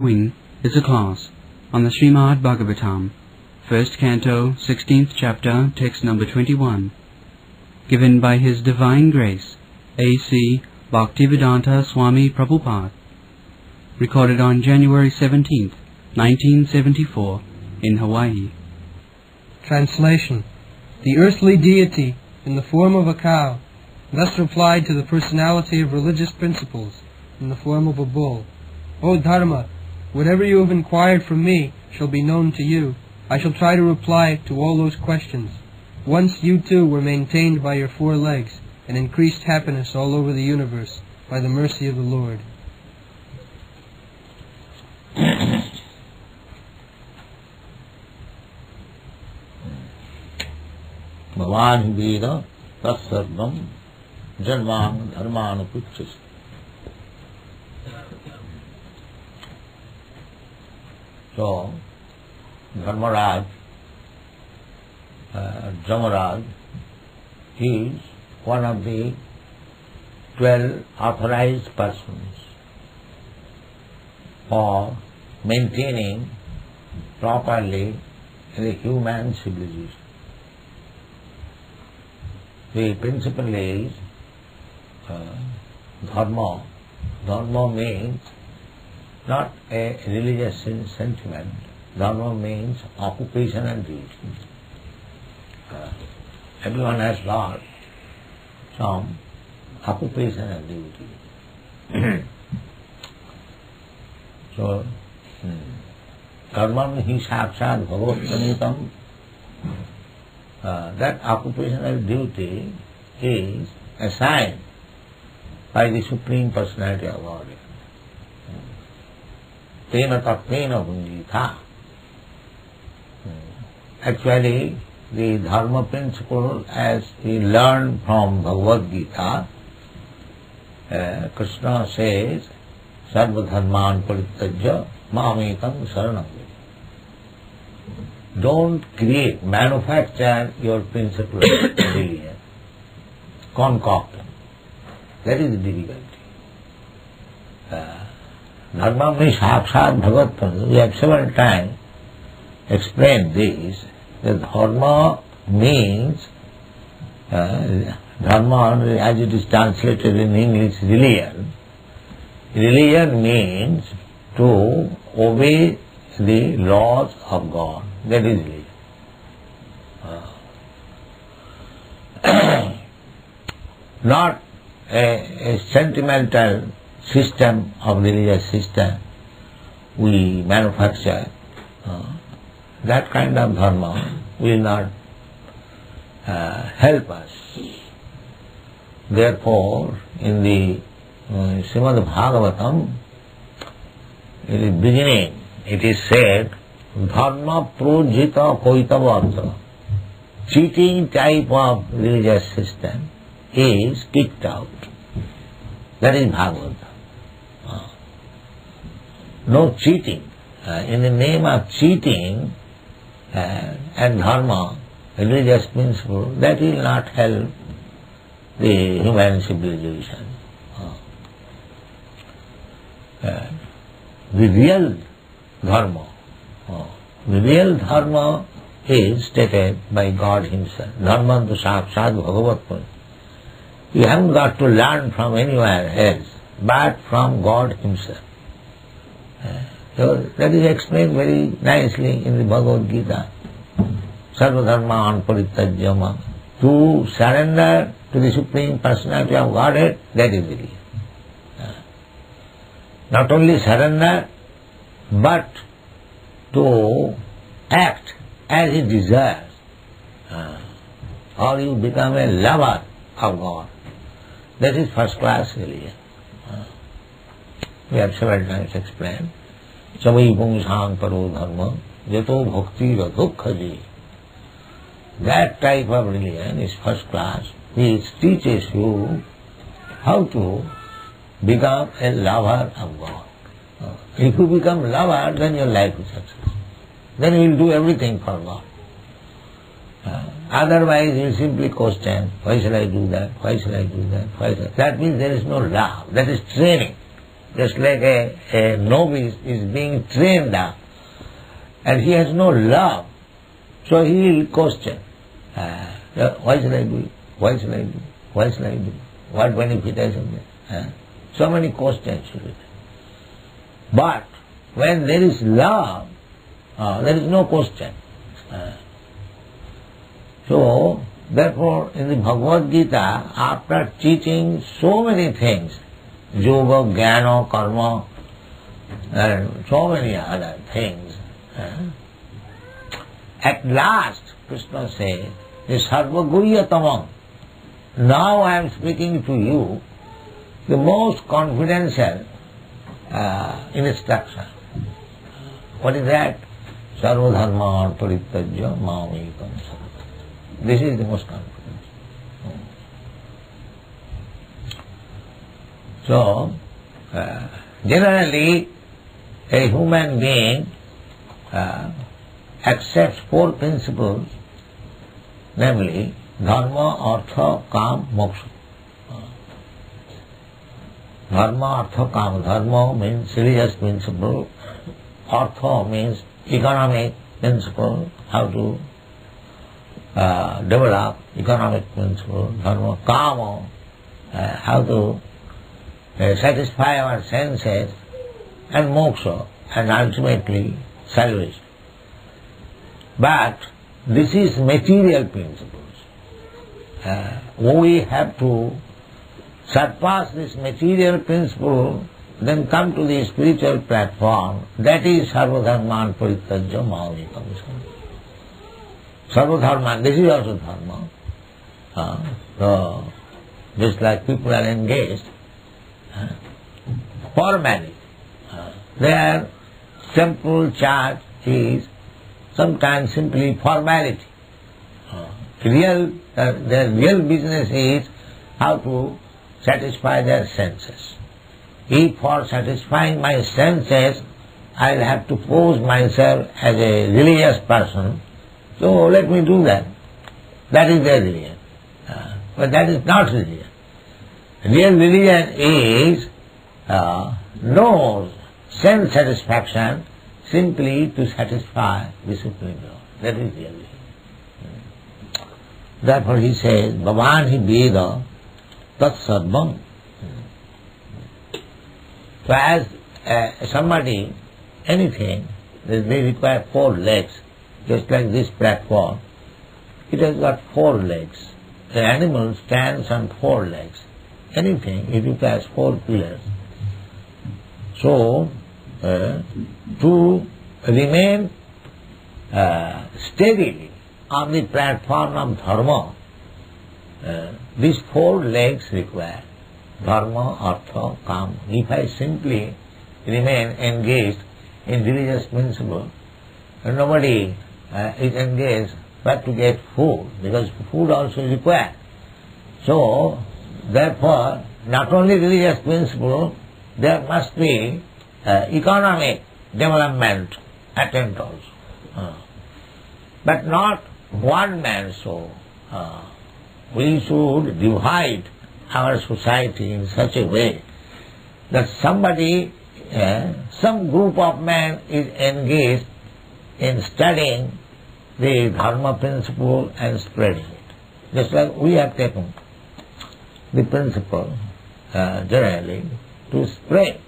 Wing is a class on the Srimad Bhagavatam, first canto, 16th chapter, text number 21, given by His Divine Grace, A.C. Bhaktivedanta Swami Prabhupada, recorded on January 17th, 1974, in Hawaii. Translation. The earthly deity, in the form of a cow, thus replied to the personality of religious principles, in the form of a bull, O Dharma, whatever you have inquired from me shall be known to you. I shall try to reply to all those questions. Once you too were maintained by your 4 legs, and increased happiness all over the universe, by the mercy of the Lord. Bhavan Veda Tatsarvam Janman Dharmanu Puchas. So, Dharmaraj, Dhamaraj, is one of the 12 authorized persons for maintaining properly the human civilization. The principle is dharma. Dharma means not a religious sentiment. Dharma means occupation and duty. Everyone has got some occupation and duty. So, karman hi sakshat bhagavat-pranitam. That occupational duty is assigned by the Supreme Personality of Godhead. Tena tatvena bhunjitha. Actually, the dharma principle, as we learn from Bhagavad Gita, Krishna says, Sarva dharman parityajya mamekam saranam. Don't create, manufacture your principle of religion, concoct them. That is the difficulty. Dharma means sakshat bhagavat. We have several times explained this, that dharma means, dharma as it is translated in English, religion. Religion means to obey the laws of God. That is religion. Not a sentimental system of religious system we manufacture. That kind of dharma will not help us. Therefore, in the Srimad Bhagavatam, in the beginning, it is said, dharma projita koitavatra. Cheating type of religious system is kicked out. That is Bhagavata. No cheating. In the name of cheating and dharma, religious principle, that will not help the human civilization. The real dharma, is stated by God Himself. Dharma to sakshat bhagavat. You haven't got to learn from anywhere else, but from God Himself. So that is explained very nicely in the Bhagavad Gita. Sarva dharman parityajya. To surrender to the Supreme Personality of Godhead, that is religion. Not only surrender, but to act as He desires. Or you become a lover of God. That is first class religion. We have several times explained. Savai pungsang paro dharma yato bhakti radhukha ji. That type of religion is first class, which teaches you how to become a lover of God. If you become lover, then your life is successful. Then you will do everything for God. Otherwise, you simply question, why shall I do that? Why shall I do that? Why shall I? That means there is no love. That is training. just like a novice is being trained up, and he has no love, so he will question, why should I do it? Why should I do it? Why should I do it? What benefit I should get? So many questions should be there. But when there is love, there is no question. So, therefore, in the Bhagavad Gita, after teaching so many things, yoga, jnana, karma, and so many other things, at last, Krishna says, Sarva Guryatamam. Now I am speaking to you the most confidential instruction. What is that? Sarva dharma parityajya mamekam saranam. This is the most confidential. So, generally, a human being accepts four principles, namely dharma, artha, kam, moksha. Dharma, artha, kam. Dharma means religious principle. Artha means economic principle, how to develop economic principle. Dharma, kama, how to satisfy our senses, and moksha, and ultimately salvation. But this is material principles. We have to surpass this material principle, then come to the spiritual platform. That is sarvadharman parityajya mamekam saranam. Sarvadharman, this is also dharma. Just like people are engaged, formality. Their temple church is sometimes simply formality. Their real business is how to satisfy their senses. If for satisfying my senses I will have to pose myself as a religious person, so let me do that. That is their religion. But that is not religion. Real religion is no sense satisfaction, simply to satisfy the Supreme Lord. That is real religion. Therefore he says, Bhavan hi veda tat sarvam. So as somebody, anything, they require four legs, just like this platform. It has got four legs. The animal stands on four legs. Anything, it requires four pillars. So, to remain steadily on the platform of dharma, these four legs require dharma, artha, kam. If I simply remain engaged in religious principle, nobody is engaged but to get food, because food also is required. So, therefore, not only religious principle, there must be economic development attempt also. But not one man so. We should divide our society in such a way that somebody, some group of men is engaged in studying the dharma principle and spreading it. Just like we have taken the principle generally to spread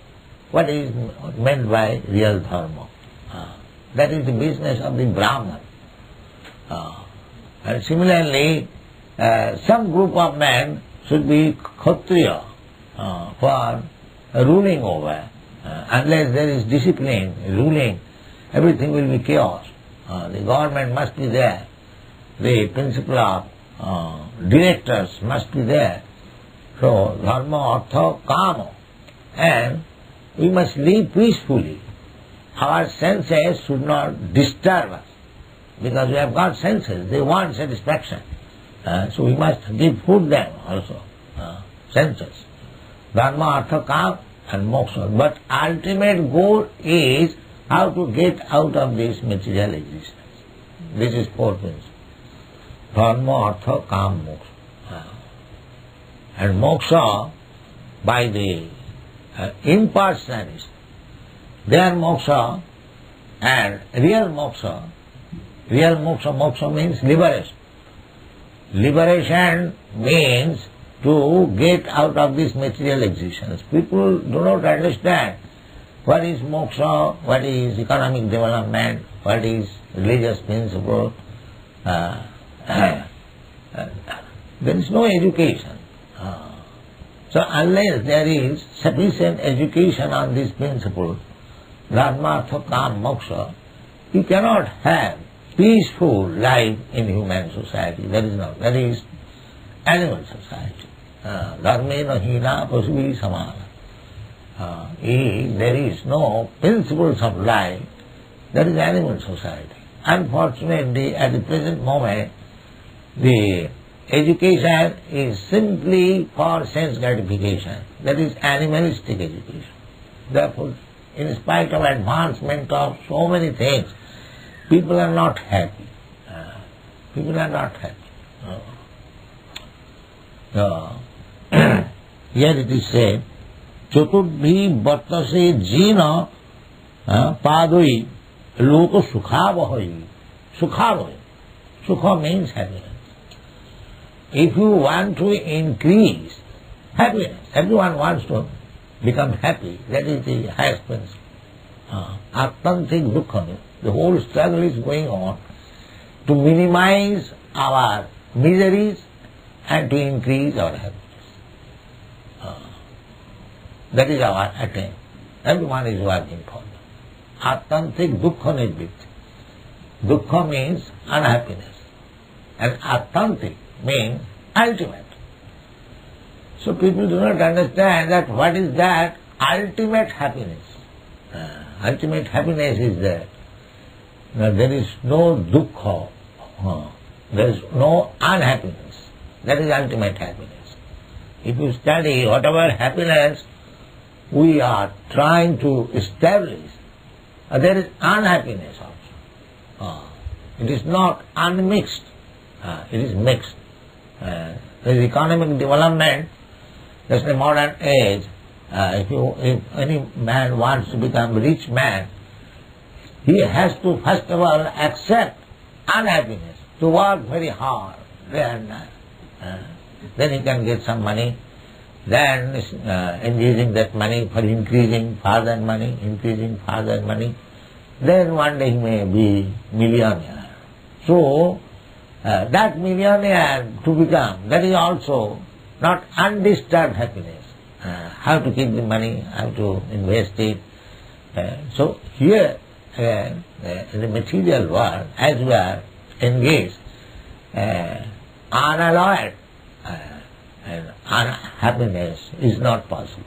what is meant by real dharma. That is the business of the brahman. And similarly, some group of men should be kshatriya for ruling over. Unless there is discipline, ruling, everything will be chaos. The government must be there. The principle of directors must be there. So, dharma, artha, kama. And we must live peacefully. Our senses should not disturb us, because we have got senses, they want satisfaction. So we must give food them also, senses. Dharma, artha, kama and moksha. But ultimate goal is how to get out of this material existence. This is four principles. Dharma, artha, kama, moksha. And moksha, by the impersonalists. Their moksha and real moksha means liberation. Liberation means to get out of this material existence. People do not understand what is moksha, what is economic development, what is religious principle. There is no education. So unless there is sufficient education on this principle, dharma, artha, kama, moksha, you cannot have peaceful life in human society. That is not. That is animal society. Dharmena hina pasubhi samana. If there is no principles of life, that is animal society. Unfortunately, at the present moment, the education is simply for sense gratification. That is animalistic education. Therefore, in spite of advancement of so many things, people are not happy. People are not happy. Here it is said, Chaturdhi Bhattase Jina Padoi Loko Sukhavahoi. Sukhavahoi. Sukha means happiness. If you want to increase happiness, everyone wants to become happy. That is the highest principle. Attantik dukkha. The whole struggle is going on to minimize our miseries and to increase our happiness. That is our attempt. Everyone is working for that. Attantik dukkha nirvritti. Dukkha means unhappiness. And attantik means ultimate. So people do not understand that what is that ultimate happiness. Ultimate happiness is that there is no dukkha, there is no unhappiness. That is ultimate happiness. If you study whatever happiness we are trying to establish, there is unhappiness also. It is not unmixed, it is mixed. There is economic development. Just in modern age, if any man wants to become a rich man, he has to first of all accept unhappiness, to work very hard day and night. Then he can get some money, then engaging that money for increasing further money, then one day he may be millionaire. So, that millionaire to become, that is also not undisturbed happiness. How to keep the money, how to invest it. So here, in the material world, as we are engaged, unalloyed and unhappiness is not possible.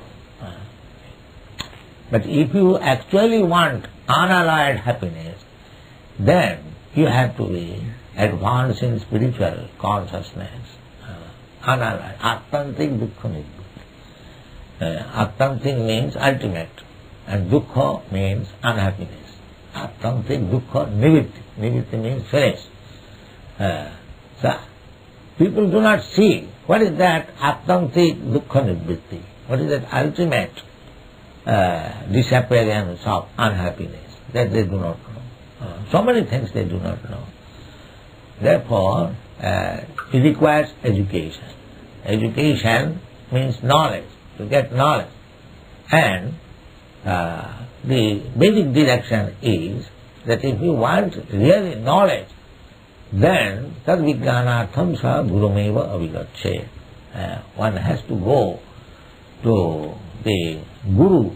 But if you actually want unalloyed happiness, then you have to be advanced in spiritual consciousness. Unalloyed. Attantik dukkha nirvritti. Attantik means ultimate, and dukkha means unhappiness. Attantik dukkha nivritti. Nivritti means finish. So, people do not see what is that attantik dukkha nivritti. What is that ultimate disappearance of unhappiness? That they do not know. So many things they do not know. Therefore, it requires education. Education means knowledge, to get knowledge. And the basic direction is that if you want really knowledge, then tad vijnanartham sa gurumeva avigacche. One has to go to the guru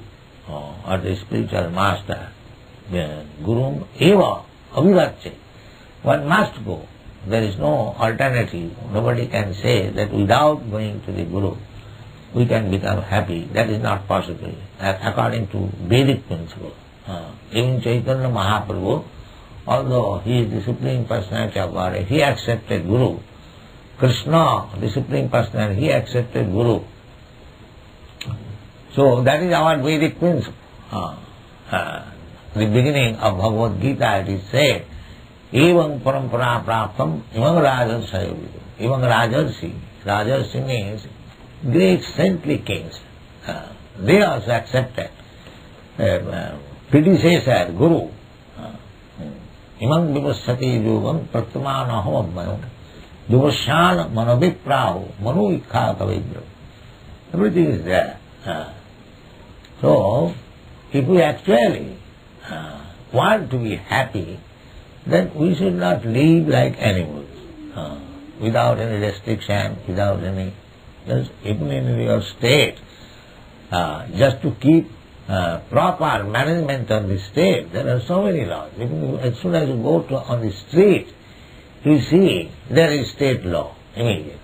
or the spiritual master. Gurum eva avigacche. One must go. There is no alternative. Nobody can say that without going to the guru we can become happy. That is not possible according to Vedic principle. Even Chaitanya Mahaprabhu, although he is the Supreme Personality of God, he accepted Guru. Krishna, the Supreme Personality, he accepted Guru. So that is our Vedic principle. The beginning of Bhagavad Gita it is said, Evam parampara praptam imam rajarsayo vidu. Imam rajarsi. Rajarsi means great saintly kings. they also accepted predecessor, Guru. Imam vivassati yogam pratmanaham admayam vivassana manaviprahu manu ikha kavibra. Everything is there. So, if we actually want to be happy, then we should not live like animals, without any restriction, without any, just even in your state, just to keep proper management of the state. There are so many laws. As soon as you go on the street, you see there is state law immediately.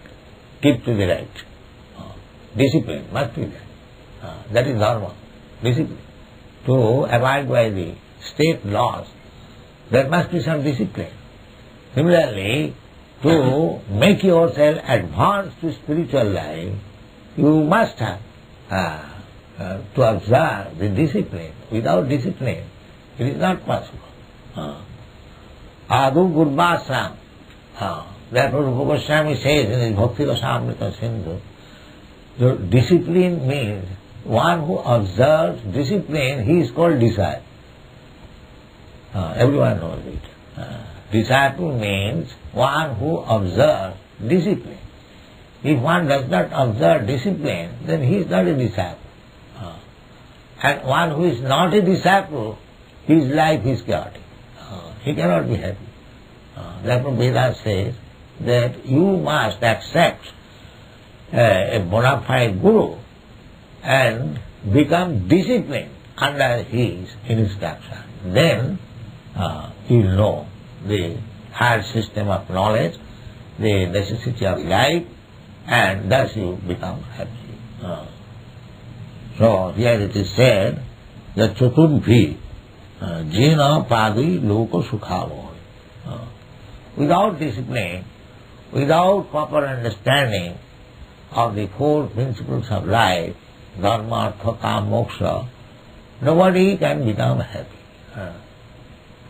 Keep to the right. Discipline must be there. That is dharma. Discipline. To abide by the state laws, there must be some discipline. Similarly, to make yourself advance to spiritual life, you must have to observe the discipline. Without discipline, it is not possible. Adu Gurvasam. Therefore, Rupa Goswami says in his Bhakti Rasamrita Sindhu, so discipline means one who observes discipline, he is called disciple. Everyone knows it. Disciple means one who observes discipline. If one does not observe discipline, then he is not a disciple. And one who is not a disciple, his life is chaotic. He cannot be happy. Therefore Veda says that you must accept a bona fide guru and become disciplined under his instruction. Then you will know the higher system of knowledge, the necessity of life, and thus you become happy. So here it is said that Chaturdhi Jena Padi Loka Sukhavo. Without discipline, without proper understanding of the four principles of life, dharma, artha, kama, moksha, nobody can become happy.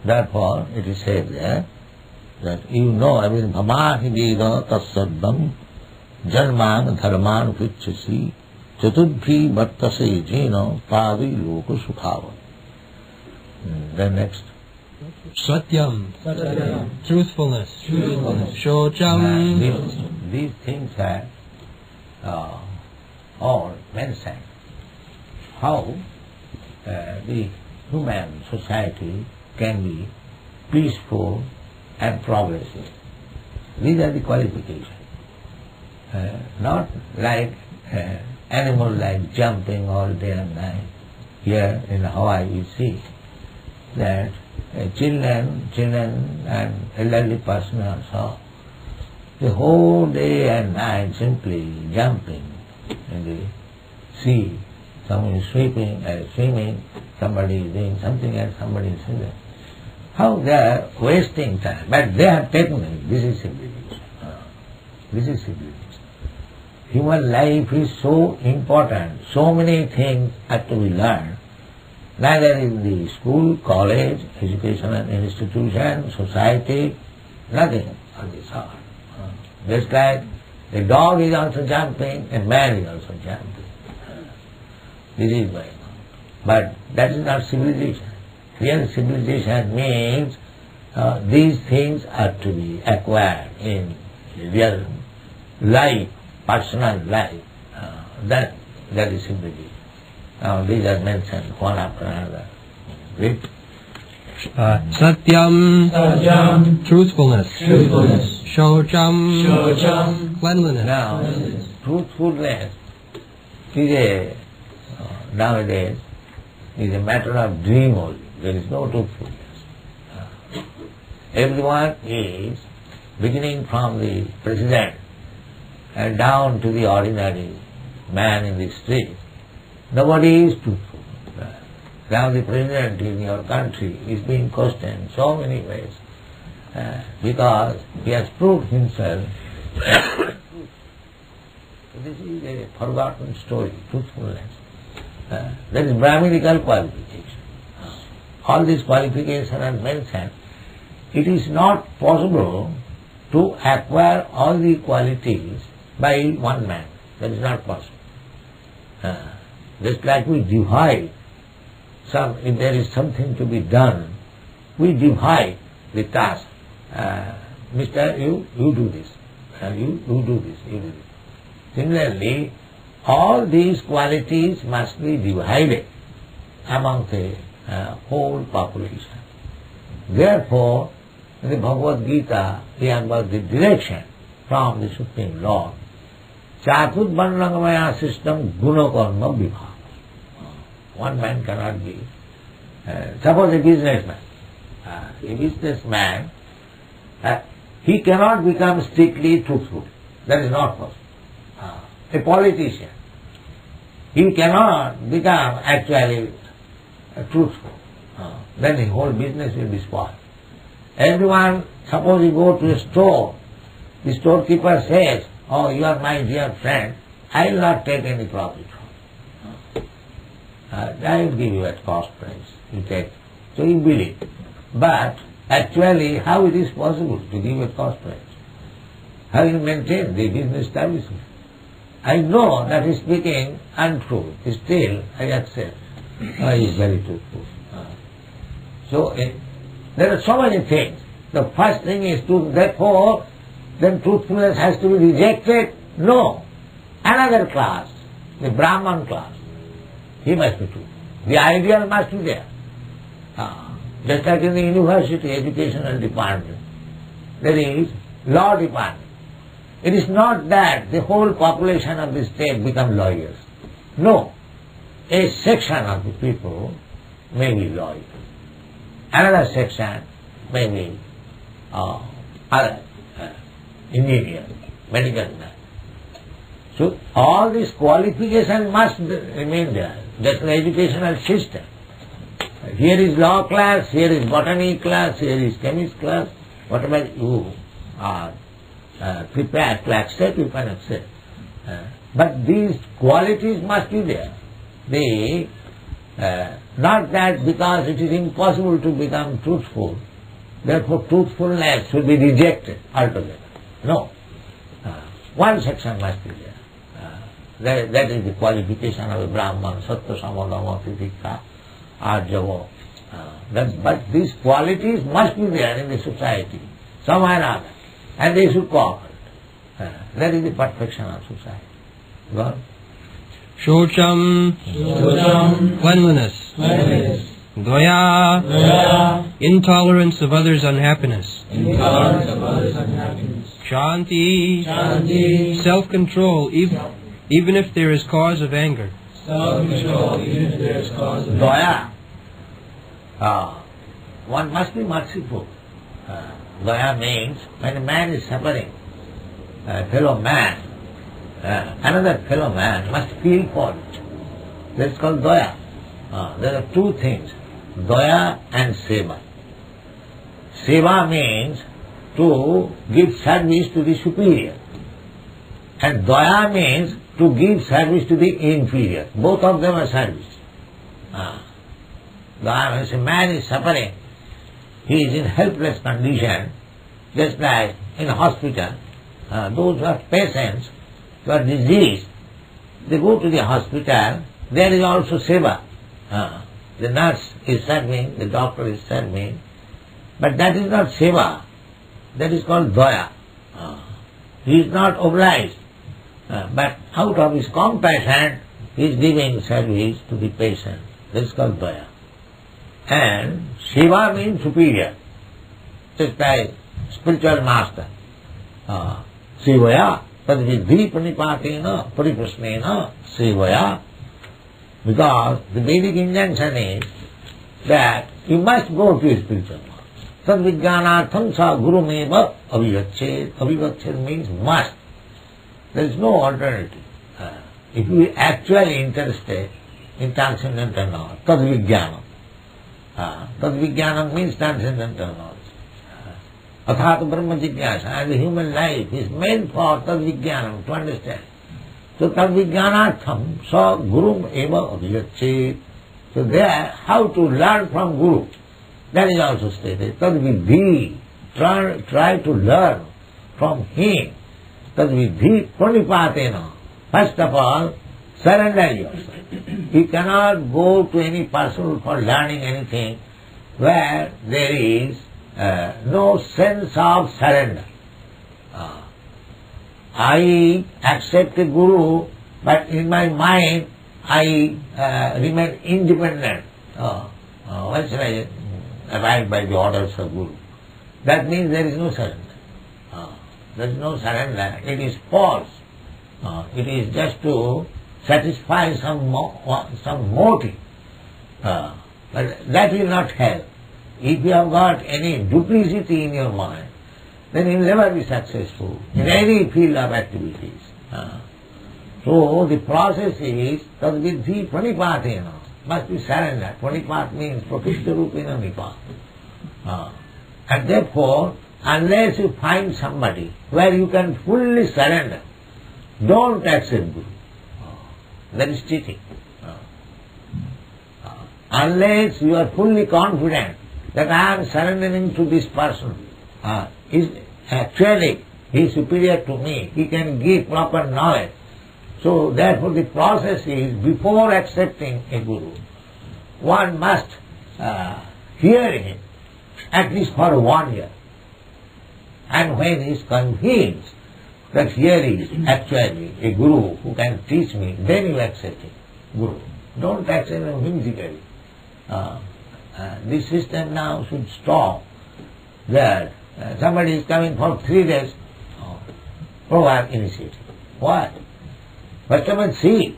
Therefore, it is said there that you know, I mean, bhamahi veda tasaddam janman dharman vichasi chaturdhi vartase jena padi loka sukhava. Then next. Satyam, truthfulness, Shocham. These things are all mentioned. How the human society can be peaceful and progressive. These are the qualifications. Not like animal like jumping all day and night. Here in Hawaii you see that children and elderly person also, the whole day and night simply jumping in the sea. Someone is swimming, somebody is doing something else, somebody is doing. How they are wasting time. But they have taken it. This is civilization. This is civilization. Human life is so important. So many things have to be learned. Neither in the school, college, educational institution, society, nothing of this sort. Just like a dog is also jumping, a man is also jumping. This is going on. But that is not civilization. Real civilization means these things are to be acquired in real life, personal life. That is civilization. Now these are mentioned one after another. Read. Satyam, truthfulness, Shocham, cleanliness. Now, truthfulness is nowadays is a matter of dream only. There is no truthfulness. Everyone is, beginning from the president and down to the ordinary man in the street, nobody is truthful. Now the president in your country is being questioned so many ways because he has proved himself. This is a forgotten story, truthfulness. That is brahminical qualification. All these qualifications are mentioned. It is not possible to acquire all the qualities by one man. That is not possible. Just like we divide if there is something to be done, we divide the task. Mister, you do this. You do this. You do this. Similarly, all these qualities must be divided among the whole population. Therefore, in the Bhagavad Gita, we have got the direction from the Supreme Lord. Chatud Varnangamaya system guna karma vibhava. One man cannot be. Suppose a businessman, he cannot become strictly truthful. That is not possible. A politician, he cannot become actually truthful. Then the whole business will be spoiled. Everyone, suppose you go to a store, the storekeeper says, "Oh, you are my dear friend, I will not take any profit from you. I will give you at cost price. You take." So you believe. But actually, how it is possible to give at cost price? How you maintain the business establishment? I know that he is speaking untruth. Still, I accept. He is very truthful. So there are so many things. The first thing is truth. Therefore, then truthfulness has to be rejected? No. Another class, the Brahman class, he must be truthful. The ideal must be there. Just like in the university educational department, there is law department. It is not that the whole population of the state become lawyers. No. A section of the people may be lawyers. Another section may be other engineers, medical men. So all these qualifications must remain there. That's the educational system. Here is law class, here is botany class, here is chemist class. Whatever you are prepared to accept, you can accept. But these qualities must be there. Not that because it is impossible to become truthful, therefore truthfulness should be rejected altogether. No. One section must be there. That is the qualification of a Brahman, Sattva, Samadama, Titikha, Arjava. But these qualities must be there in the society, somewhere or other, and they should cooperate. That is the perfection of society. Go on. Shocham, cleanliness. Dvaya, intolerance of others' unhappiness. Shanti, self-control, even if there is cause of anger. Dvaya, one must be merciful. Dvaya means when a man is suffering, a fellow man, another fellow man must feel for it. That's called dvaya. There are two things, dvaya and seva. Seva means to give service to the superior, and dvaya means to give service to the inferior. Both of them are service. Dvaya means a man is suffering, he is in helpless condition, just like in a hospital. Those who are patients, who are diseased, they go to the hospital, there is also seva. The nurse is serving, the doctor is serving, but that is not seva, that is called dvaya. He is not obliged, but out of his compassion he is giving service to the patient. That is called dvaya. And seva means superior, just like spiritual master. Sevaya, tadvidhi pranipatena pariprasnena sevaya. Because the Vedic injunction is that you must go to a spiritual master. Tadvijnanatham sa gurumeva avivached. Avivached means must. There is no alternative. If you are actually interested in transcendental knowledge, tadvijnanam. Tadvijnanam means transcendental knowledge. Athat brahma jigyasa, and the human life is meant for tadvijnanam, to understand. So tadvijnanatham sa gurum eva avivached. So there, how to learn from Guru, that is also stated. Tadvidhi, try to learn from him. Tadvidhi pranipatena. First of all, Surrender yourself. You cannot go to any person for learning anything where there is no sense of surrender. I accept a guru, but in my mind I remain independent. Why should I abide by the orders of guru? That means there is no surrender. There is no surrender. It is false. It is just to satisfy some motive. But that will not help. If you have got any duplicity in your mind, then you will never be successful in any field of activities. So the process is tadvidhi pranipatena, must be surrender. Pranipat means prakishta rupena nipat. And therefore, unless you find somebody where you can fully surrender, don't accept Guru. That is cheating. Unless you are fully confident that I am surrendering to this person, actually he is superior to me, he can give proper knowledge. So therefore the process is, before accepting a Guru, one must hear him at least for 1 year. And when he is convinced that here is actually a Guru who can teach me, then you accept him, Guru. Don't accept him whimsically. This system now should stop, that somebody is coming for 3 days, program initiative. What? First of all, see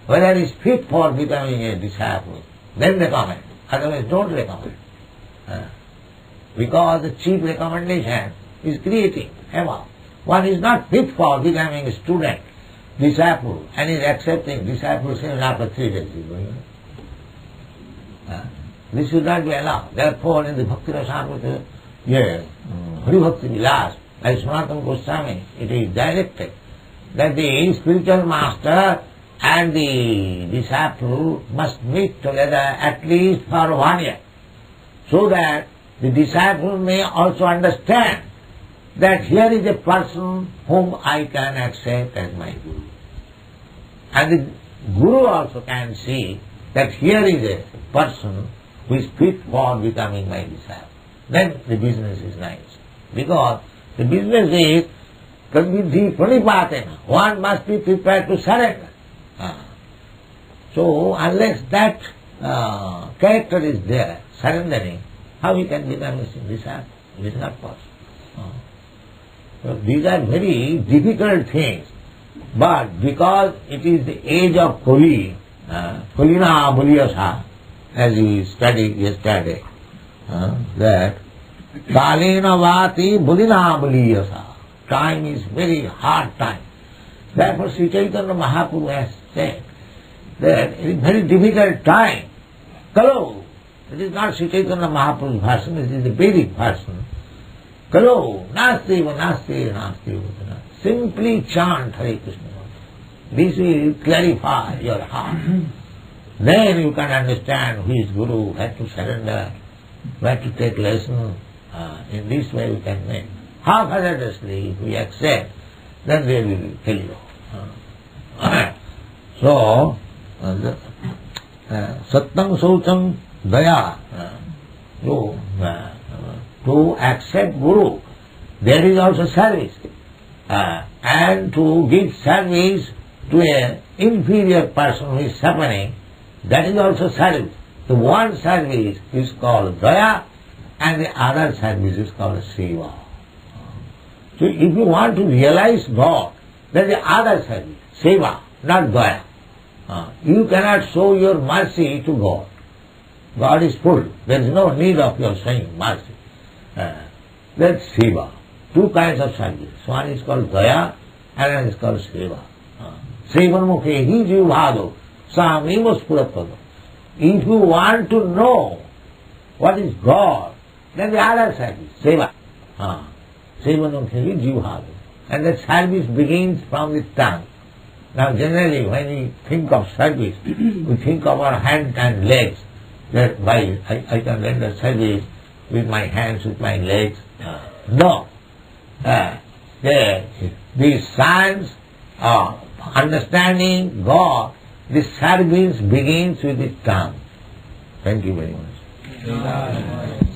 whether he is fit for becoming a disciple, then recommend. Otherwise don't recommend. Because the cheap recommendation is creating havoc. One is not fit for becoming a student, disciple, and is accepting discipleship after 3 days. This should not be allowed. Therefore, in the Bhakti Rasamrita, Hari Bhakti Vilas, by Sanatana Goswami, it is directed that the spiritual master and the disciple must meet together at least for 1 year, so that the disciple may also understand that here is a person whom I can accept as my Guru. And the Guru also can see that here is a person who is fit for becoming my disciple. Then the business is nice. Because the business is tadvidhi pranipatena. One must be prepared to surrender. So unless that character is there, surrendering, how he can become a disciple? It is not possible. So these are very difficult things. But because it is the age of Kali, Kalina Buliyasa, as we studied yesterday, that Kalena Vati Bulina Buliyasa. Time is very hard time. Therefore Sri Chaitanya Mahaprabhu has said that it is very difficult time. Kalo, it is not Sri Chaitanya Mahaprabhu's version, it is the Vedic version. Kalo, nastiva, nastiva, nastiva. Simply chant Hare Krishna. This will clarify your heart. Then you can understand who is Guru, where to surrender, where to take lesson. In this way we can make. Half-heartedly, if we accept, then they will tell you. So, Sattang Saucham Daya, to accept Guru, there is also service. And to give service to an inferior person who is suffering, that is also service. The one service is called Daya, and the other service is called Seva. So if you want to realize God, then the other service, Seva, not Daya. You cannot show your mercy to God. God is full. There is no need of your showing mercy. That's Seva. Two kinds of service. One is called Daya, and another is called Seva. Seva mukhe hi jivhado, samima spurapada. If you want to know what is God, then the other service, Seva. Seva mukhe hi jivhado. And that service begins from the tongue. Now generally when we think of service, we think of our hands and legs. That by I can render service with my hands, with my legs. No. The science understanding God, the service begins with the tongue. Thank you very much.